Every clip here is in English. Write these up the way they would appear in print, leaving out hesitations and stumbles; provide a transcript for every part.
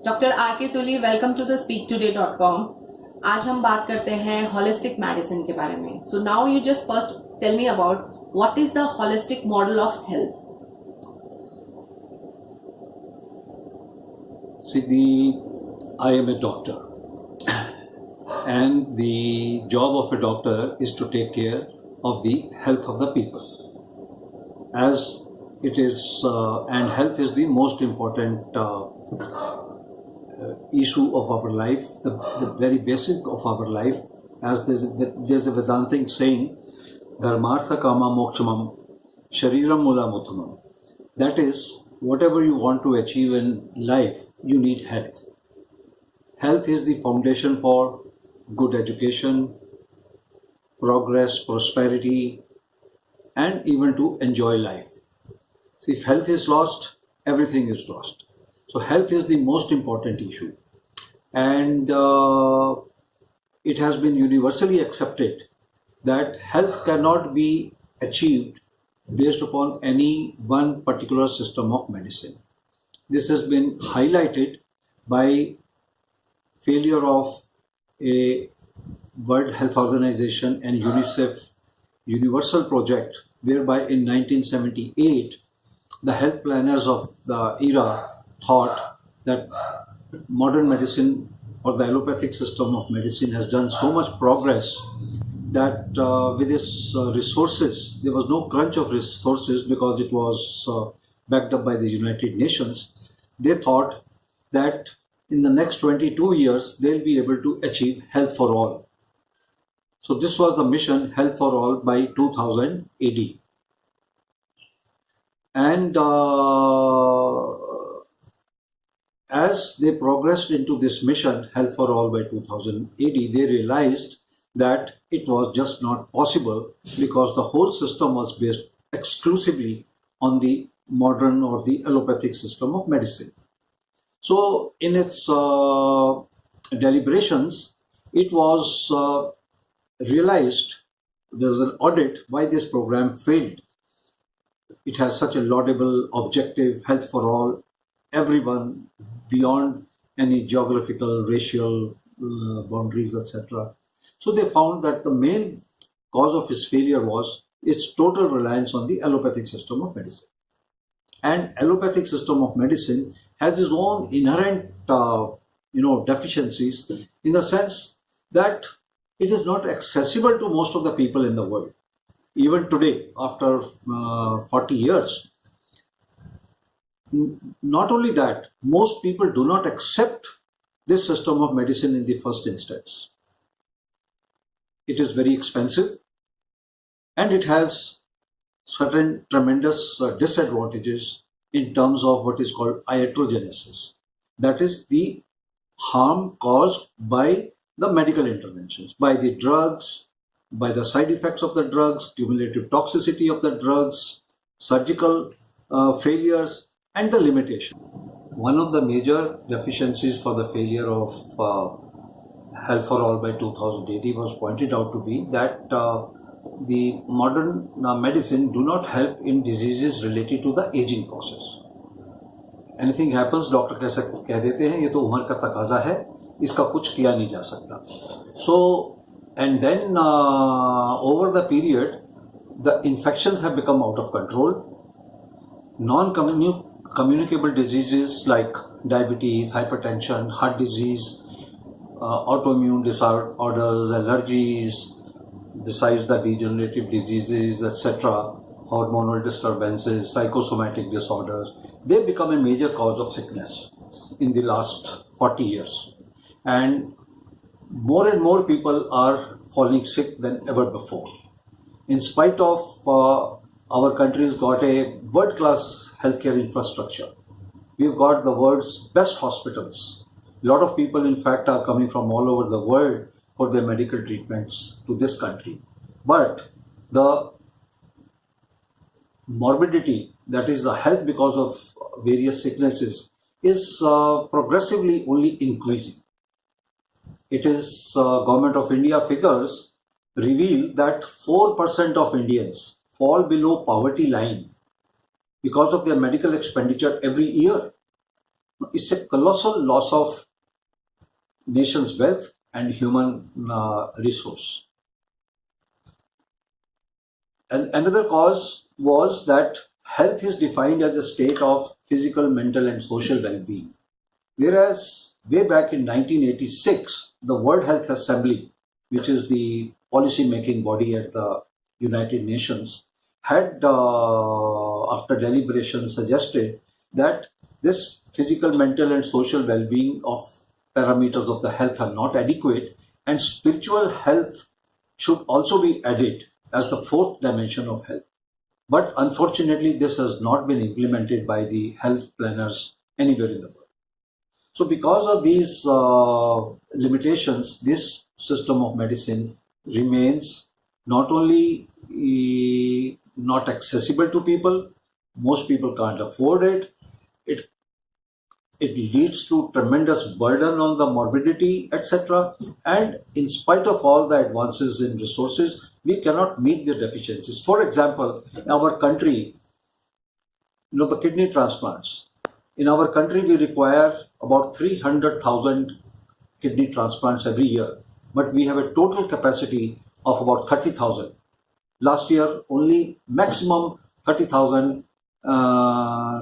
Doctor R K. Tuli, welcome to the speaktoday.com. आज हम बात करते हैं होलिस्टिक मेडिसिन के बारे में. So now you just first tell me about what is the holistic model of health. I am a doctor, and the job of a doctor is to take care of the health of the people. As it is, and health is the most important issue of our life, the very basic of our life. As there's a Vedantic saying, Dharmartha Kama Mokshamam Shariram Mulamuthamam. That is, whatever you want to achieve in life, you need health. Health is the foundation for good education, progress, prosperity, and even to enjoy life. So if health is lost, everything is lost. So health is the most important issue. And it has been universally accepted that health cannot be achieved based upon any one particular system of medicine. This has been highlighted by failure of a World Health Organization and UNICEF universal project, whereby in 1978 the health planners of the era thought that modern medicine or the allopathic system of medicine has done so much progress that with its resources, there was no crunch of resources because it was backed up by the United Nations. They thought that in the next 22 years, they'll be able to achieve health for all. So this was the mission, Health for All, by 2000 AD. And as they progressed into this mission, Health for All, by 2000 AD, they realized that it was just not possible because the whole system was based exclusively on the modern or the allopathic system of medicine. So in its deliberations, it was realized, there was an audit why this program failed. It has such a laudable objective, health for all, everyone, beyond any geographical, racial boundaries, etc. So they found that the main cause of its failure was its total reliance on the allopathic system of medicine. And allopathic system of medicine has its own inherent deficiencies, in the sense that it is not accessible to most of the people in the world. Even today, after 40 years, not only that, most people do not accept this system of medicine in the first instance. It is very expensive, and it has certain tremendous disadvantages in terms of what is called iatrogenesis. That is the harm caused by the medical interventions, by the drugs, by the side effects of the drugs, cumulative toxicity of the drugs, surgical failures, and the limitation. One of the major deficiencies for the failure of Health for All by 2080 was pointed out to be that the modern medicine do not help in diseases related to the aging process. Anything happens, doctor कह देते हैं ये तो उम्र का तकाजा है, इसका कुछ किया नहीं जा सकता. So and then over the period, the infections have become out of control. Non-communicable diseases like diabetes, hypertension, heart disease, autoimmune disorders, allergies, besides the degenerative diseases, etc., hormonal disturbances, psychosomatic disorders, they become a major cause of sickness in the last 40 years. And more people are falling sick than ever before. In spite of our country's got a world-class healthcare infrastructure. We've got the world's best hospitals. A lot of people, in fact, are coming from all over the world for their medical treatments to this country. But the morbidity, that is the health because of various sicknesses, is progressively only increasing. It is Government of India figures reveal that 4% of Indians fall below poverty line because of their medical expenditure every year. it's a colossal loss of nation's wealth and human resource. And another cause was that health is defined as a state of physical, mental, and social well-being. Whereas way back in 1986, the World Health Assembly, which is the policy-making body at the United Nations, had, after deliberation, suggested that this physical, mental, and social well-being of parameters of the health are not adequate, and spiritual health should also be added as the fourth dimension of health. But unfortunately, this has not been implemented by the health planners anywhere in the world. So because of these limitations, this system of medicine remains not only not accessible to people, most people can't afford it. It leads to tremendous burden on the morbidity, etc. And in spite of all the advances in resources, we cannot meet the deficiencies. For example, in our country, the kidney transplants. In our country, we require about 300,000 kidney transplants every year, but we have a total capacity of about 30,000. Last year, only maximum 30,000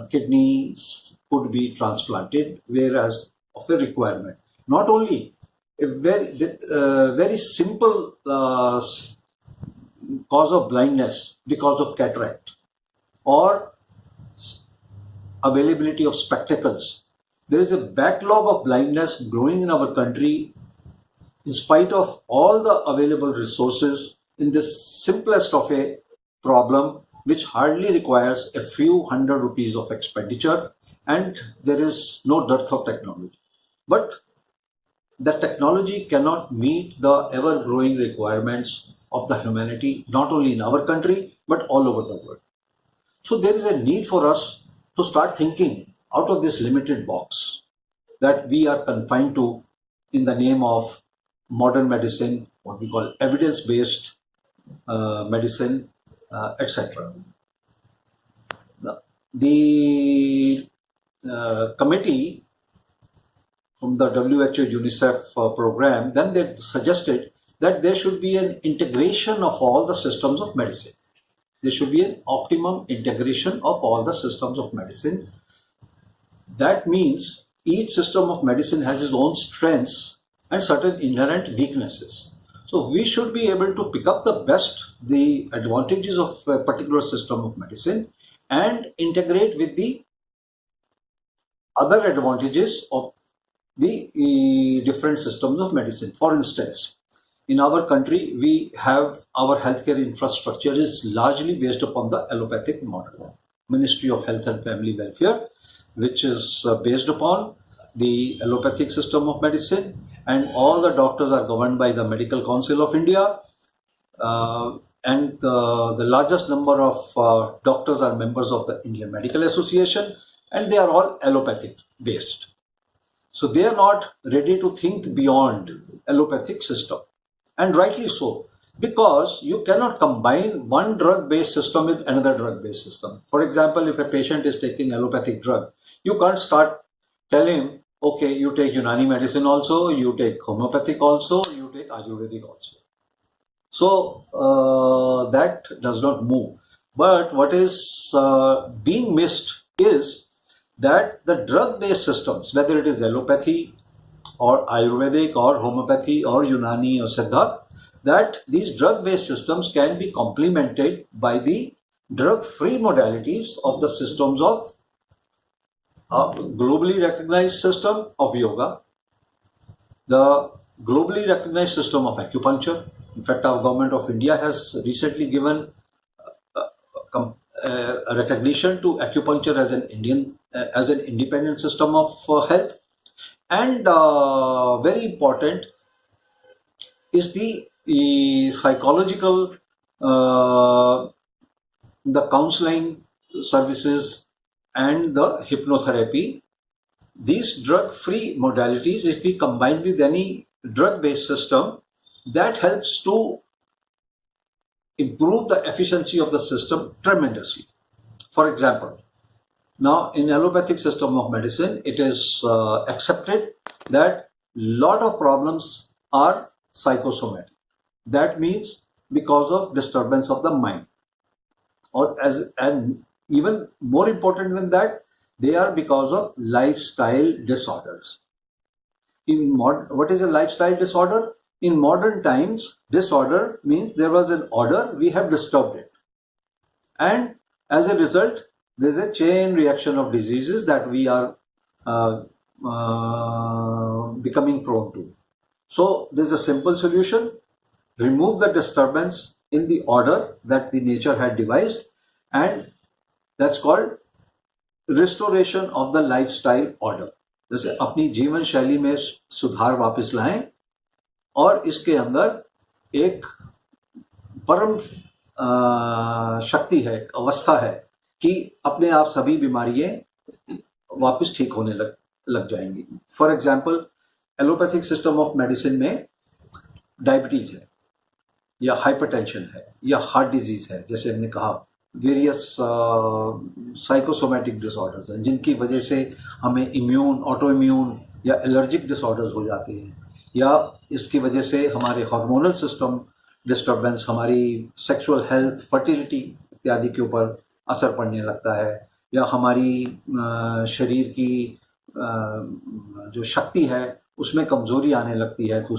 kidneys could be transplanted, whereas of a requirement. Not only a very simple cause of blindness because of cataract or availability of spectacles. There is a backlog of blindness growing in our country in spite of all the available resources in this simplest of a problem, which hardly requires a few hundred rupees of expenditure, and there is no dearth of technology. But the technology cannot meet the ever-growing requirements of the humanity, not only in our country, but all over the world. So there is a need for us to start thinking out of this limited box that we are confined to in the name of modern medicine, what we call evidence-based medicine, etc. The committee from the WHO UNICEF program, then they suggested that there should be an integration of all the systems of medicine. There should be an optimum integration of all the systems of medicine. That means each system of medicine has its own strengths and certain inherent weaknesses. So we should be able to pick up the advantages of a particular system of medicine and integrate with the other advantages of the different systems of medicine. For instance, in our country, we have our healthcare infrastructure is largely based upon the allopathic model. Ministry of Health and Family Welfare, which is based upon the allopathic system of medicine, and all the doctors are governed by the Medical Council of India, and the largest number of doctors are members of the Indian Medical Association, and they are all allopathic based. So they are not ready to think beyond allopathic system, and rightly so, because you cannot combine one drug-based system with another drug-based system. For example, if a patient is taking allopathic drug, you can't start telling him, okay, you take Unani medicine also, you take homeopathic also, you take Ayurvedic also. So that does not move. But what is being missed is that the drug-based systems, whether it is allopathy or Ayurvedic or homeopathy or Unani or Siddha, that these drug-based systems can be complemented by the drug-free modalities of the systems of globally recognized system of yoga, the globally recognized system of acupuncture. In fact, our government of India has recently given a recognition to acupuncture as an independent system of health. And very important is the psychological, the counseling services and the hypnotherapy. These drug-free modalities, if we combine with any drug-based system, that helps to improve the efficiency of the system tremendously. For example, Now, in allopathic system of medicine, it is accepted that lot of problems are psychosomatic. That means because of disturbance of the mind, and even more important than that, they are because of lifestyle disorders. What is a lifestyle disorder? In modern times, disorder means there was an order, we have disturbed it, and as a result, there is a chain reaction of diseases that we are becoming prone to. So there's a simple solution: remove the disturbance in the order that the nature had devised, and that's called restoration of the lifestyle order. जैसे अपनी जीवन शैली में सुधार वापस लाएं और इसके अंदर एक परम शक्ति है, अवस्था है कि अपने आप सभी बीमारियां वापस ठीक होने लग जाएंगी. For example, allopathic system of medicine में डायबिटीज है या हाइपरटेंशन है या हार्ट डिजीज है, जैसे हमने कहा, वेरियस साइकोसोमैटिक डिसऑर्डर्स हैं जिनकी वजह से हमें इम्यून, ऑटो इम्यून या एलर्जिक डिसऑर्डर्स हो जाते हैं, या इसकी वजह से हमारे हार्मोनल सिस्टम डिस्टर्बेंस, हमारी सेक्सुअल हेल्थ, फर्टिलिटी इत्यादि के ऊपर असर पड़ने लगता है, या हमारी शरीर की जो शक्ति है उसमें कमजोरी आने लगती है, तो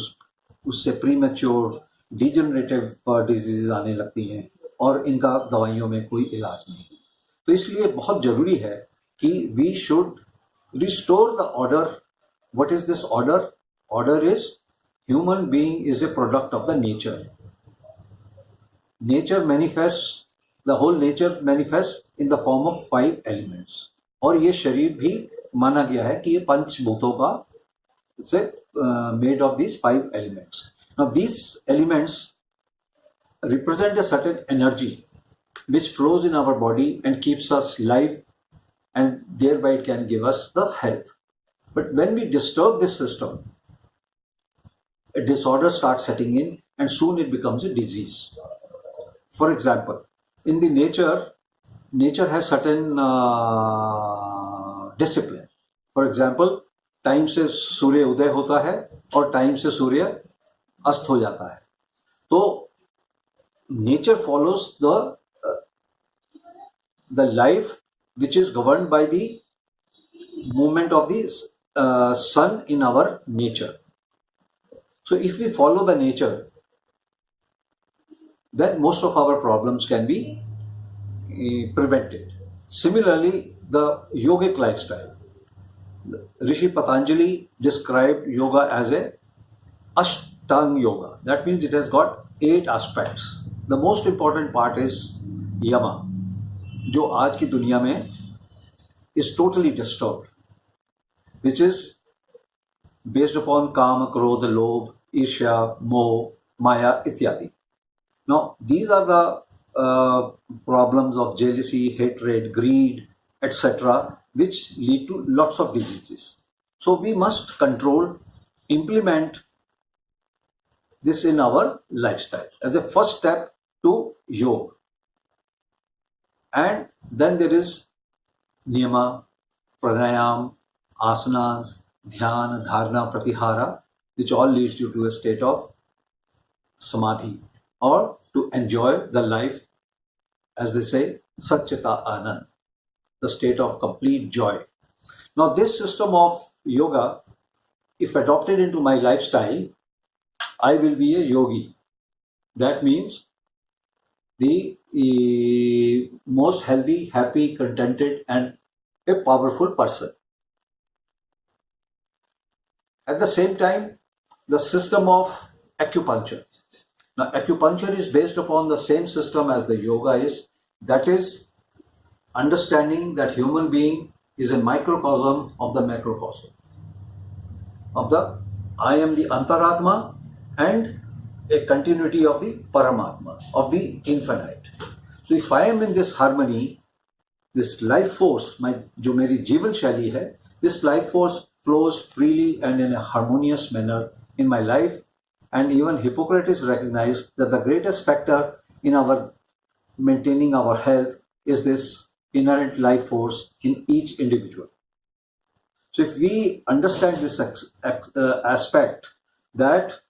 उससे प्रीमेच्योर डिजेनरेटिव डिजीज आने लगती हैं और इनका दवाइयों में कोई इलाज नहीं. तो इसलिए बहुत जरूरी है कि we should restore the order. What is this order? Order is human being is a product of the nature. Nature manifest, the whole nature manifest in the form of 5 elements. और ये शरीर भी माना गया है कि ये पंचभूतों का से made of these 5 elements. Now these elements represent a certain energy which flows in our body and keeps us alive, and thereby it can give us the health. But when we disturb this system, a disorder starts setting in and soon it becomes a disease. For example, in the nature has certain discipline. For example, time से सूर्य उदय होता है और time से सूर्य अस्त हो जाता है. तो nature follows the life which is governed by the movement of the sun in our nature. So if we follow the nature, then most of our problems can be prevented. Similarly, the yogic lifestyle. Rishi Patanjali described yoga as a Ashtanga yoga. That means it has got 8 aspects. The most important part is yama, जो आज की दुनिया में is totally disturbed, which is based upon काम, क्रोध, लोभ, ईर्ष्या, मोह, माया इत्यादि. Now these are the problems of jealousy, hatred, greed, etc., which lead to lots of diseases. So we must control, implement this in our lifestyle as a first step to yoga. And then there is niyama, pranayam, asanas, dhyan, dharana, pratihara, which all leads you to a state of samadhi, or to enjoy the life, as they say, Satchita Anand, the state of complete joy. Now this system of yoga, if adopted into my lifestyle, I will be a yogi. That means the most healthy, happy, contented and a powerful person. At the same time, the system of acupuncture. Now acupuncture is based upon the same system as the yoga is, that is understanding that human being is a microcosm of the macrocosm, of the I am the Antaratma and a continuity of the Paramatma, of the infinite. So if I am in this harmony, this life force, जो मेरी जीवन शैली है, this life force flows freely and in a harmonious manner in my life. And even Hippocrates recognized that the greatest factor in our maintaining our health is this inherent life force in each individual. So if we understand this aspect, that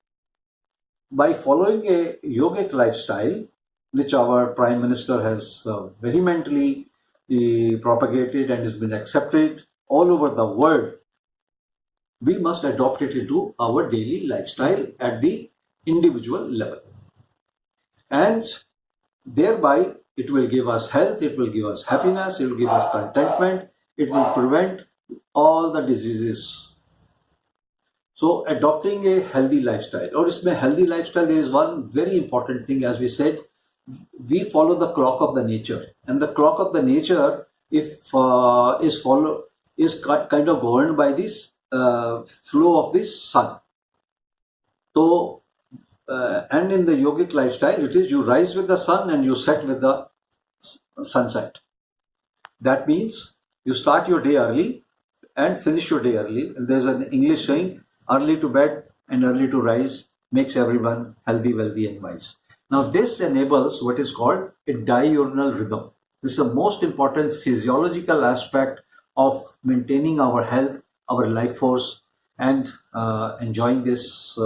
by following a yogic lifestyle, which our Prime Minister has vehemently propagated and has been accepted all over the world, we must adopt it into our daily lifestyle at the individual level. And thereby, it will give us health, it will give us happiness, it will give us contentment, it will prevent all the diseases. So, adopting a healthy lifestyle, or इसमें healthy lifestyle, there is one very important thing, as we said, we follow the clock of the nature, and the clock of the nature, if is kind of governed by this flow of the sun. So, and in the yogic lifestyle, it is you rise with the sun and you set with the sunset. That means you start your day early and finish your day early. And there's an English saying, early to bed and early to rise makes everyone healthy, wealthy, and wise. Now, this enables what is called a diurnal rhythm. This is the most important physiological aspect of maintaining our health, our life force, and enjoying this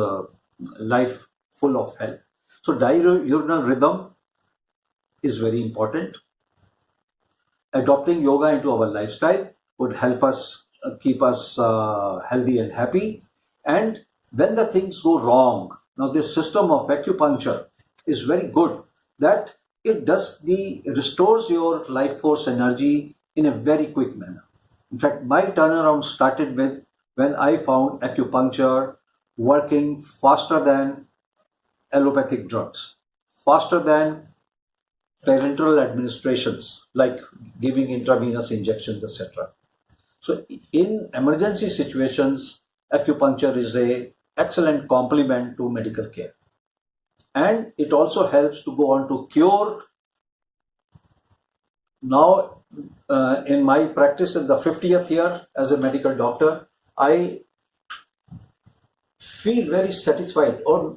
life full of health. So, diurnal rhythm is very important. Adopting yoga into our lifestyle would help us keep us healthy and happy. And when the things go wrong, now this system of acupuncture is very good, that it restores your life force energy in a very quick manner. In fact, my turnaround started with when I found acupuncture working faster than allopathic drugs, faster than parenteral administrations like giving intravenous injections, etc. So in emergency situations, acupuncture is an excellent complement to medical care. And it also helps to go on to cure. Now, in my practice in the 50th year as a medical doctor, I feel very satisfied, or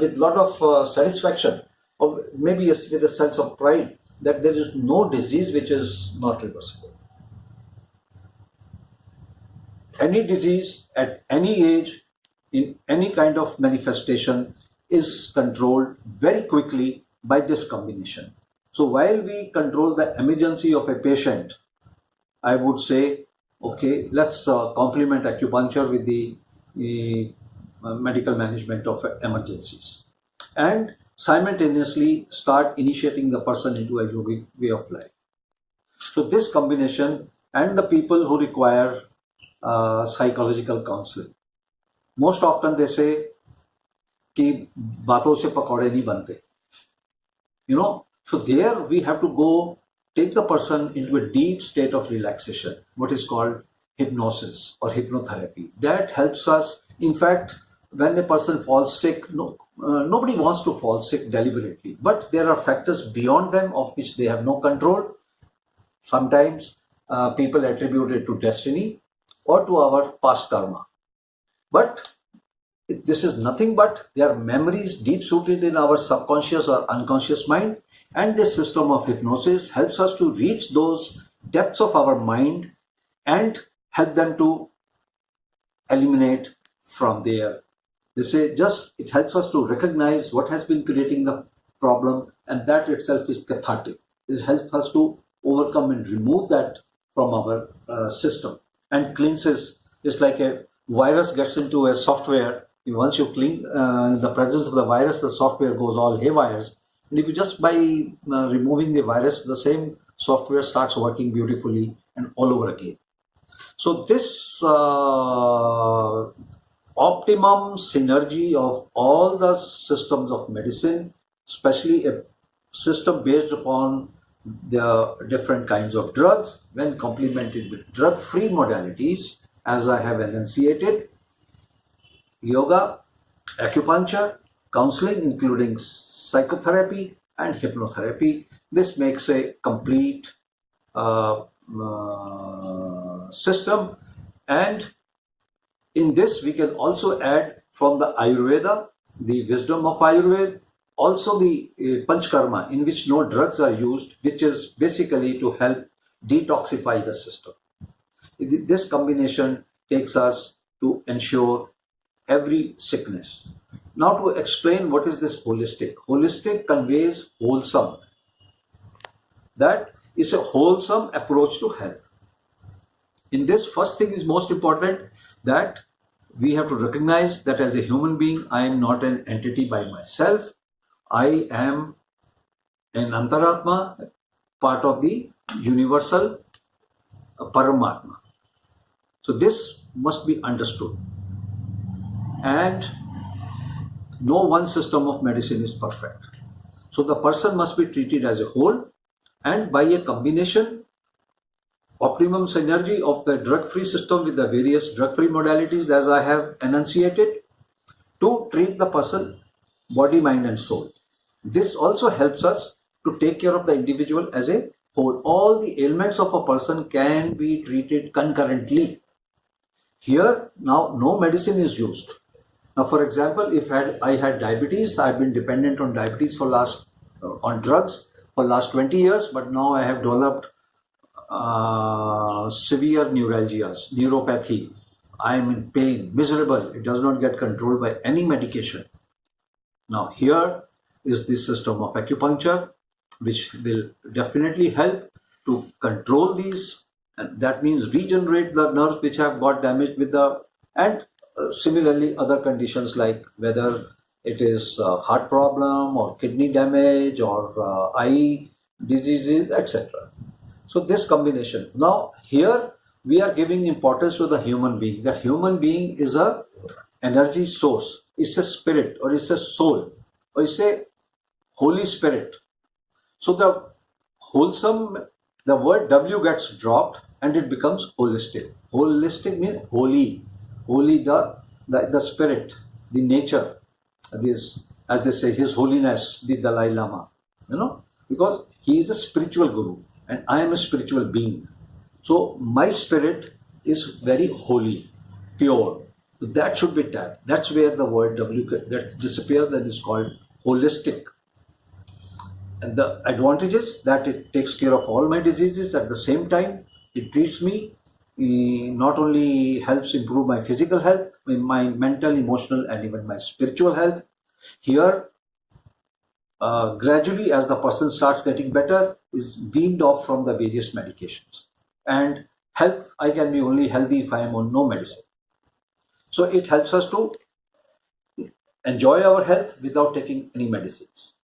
with a lot of satisfaction, or maybe with a sense of pride, that there is no disease which is not reversible. Any disease at any age, in any kind of manifestation, is controlled very quickly by this combination. So while we control the emergency of a patient, I would say, okay, let's complement acupuncture with the medical management of emergencies, and simultaneously start initiating the person into a yogic way of life. So this combination, and the people who require psychological counseling, most often they say कि बातों से पकौड़े नहीं बनते, so there we have to go take the person into a deep state of relaxation, what is called hypnosis or hypnotherapy. That helps us. In fact, when a person falls sick, nobody wants to fall sick deliberately, but there are factors beyond them of which they have no control. Sometimes people attribute it to destiny or to our past karma, but this is nothing but they are memories deep-rooted in our subconscious or unconscious mind, and this system of hypnosis helps us to reach those depths of our mind and help them to eliminate from there. They say just it helps us to recognize what has been creating the problem, and that itself is cathartic. It helps us to overcome and remove that from our system, and cleanses. It's like a virus gets into a software. Once you clean in the presence of the virus, the software goes all haywires. And if you just by removing the virus, the same software starts working beautifully and all over again. So this optimum synergy of all the systems of medicine, especially a system based upon the different kinds of drugs, when complemented with drug-free modalities, as I have enunciated, yoga, acupuncture, counseling, including psychotherapy and hypnotherapy. This makes a complete system, and in this we can also add from the Ayurveda, the wisdom of Ayurveda, also the Panchkarma, in which no drugs are used, which is basically to help detoxify the system. This combination takes us to ensure every sickness. Now, to explain what is this holistic. Holistic conveys wholesome. That is a wholesome approach to health. In this, first thing is most important, that we have to recognize that as a human being, I am not an entity by myself. I am an Antaratma, part of the universal Paramatma. So this must be understood. And no one system of medicine is perfect. So the person must be treated as a whole, and by a combination, optimum synergy of the drug-free system with the various drug-free modalities, as I have enunciated, to treat the person body, mind and soul. This also helps us to take care of the individual as a whole. All the ailments of a person can be treated concurrently. Here, now, no medicine is used. Now, for example, if I had diabetes, I've been dependent on diabetes for on drugs for last 20 years, but now I have developed severe neuralgias, neuropathy. I am in pain, miserable. It does not get controlled by any medication. Now, here is the system of acupuncture, which will definitely help to control these, and that means regenerate the nerves which have got damaged with and similarly other conditions, like whether it is heart problem or kidney damage or eye diseases, etc. So this combination. Now here we are giving importance to the human being. That human being is a energy source, it's a spirit, or it's a soul, or it's a Holy Spirit. So the wholesome, the word W gets dropped and it becomes holistic. Holistic means holy. Holy, the spirit, the nature. This, as they say, His Holiness, the Dalai Lama. Because he is a spiritual guru and I am a spiritual being. So my spirit is very holy, pure. So that should be tapped. That's where the word W that disappears, that is called holistic. And the advantages that it takes care of all my diseases at the same time. It treats me, not only helps improve my physical health, my mental, emotional, and even my spiritual health. Here, gradually, as the person starts getting better, is weaned off from the various medications. And health, I can be only healthy if I am on no medicine. So it helps us to enjoy our health without taking any medicines.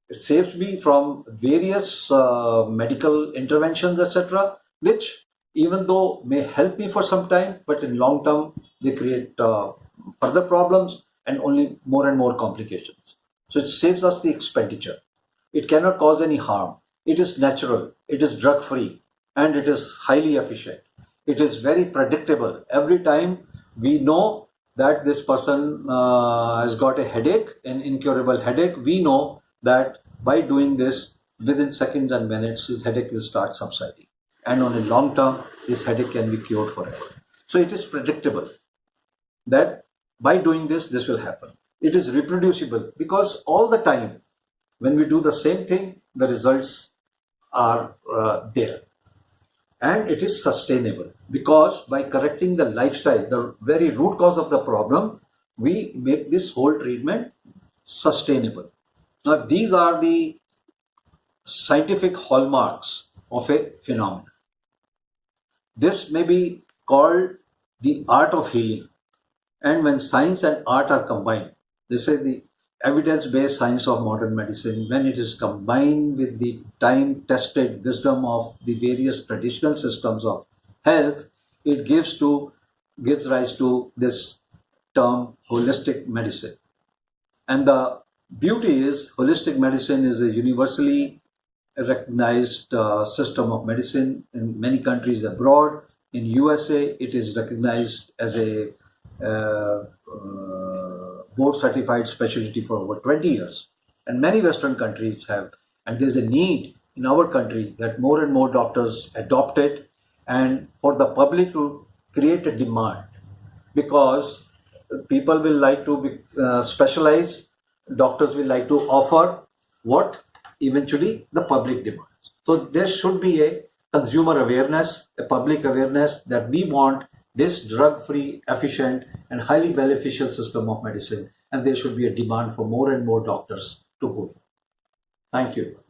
It saves me from various medical interventions, etc., which even though may help me for some time, but in long term, they create further problems and only more and more complications. So it saves us the expenditure. It cannot cause any harm. It is natural, it is drug-free, and it is highly efficient. It is very predictable. Every time we know that this person has got a headache, an incurable headache, we know that by doing this, within seconds and minutes, his headache will start subsiding. And on a long term, his headache can be cured forever. So it is predictable that by doing this, this will happen. It is reproducible because all the time, when we do the same thing, the results are there. And it is sustainable because by correcting the lifestyle, the very root cause of the problem, we make this whole treatment sustainable. Now, these are the scientific hallmarks of a phenomenon. This may be called the art of healing. And when science and art are combined, they say the evidence-based science of modern medicine, when it is combined with the time-tested wisdom of the various traditional systems of health, it gives rise to this term holistic medicine. And the beauty is holistic medicine is a universally recognized system of medicine in many countries abroad. In USA, it is recognized as a board certified specialty for over 20 years. And many Western countries have. And there's a need in our country that more and more doctors adopt it, and for the public to create a demand, because people will like to be specialized, doctors will like to offer what eventually the public demands. So there should be a consumer awareness, a public awareness that we want this drug-free, efficient, and highly beneficial system of medicine, and there should be a demand for more and more doctors to go. Thank you.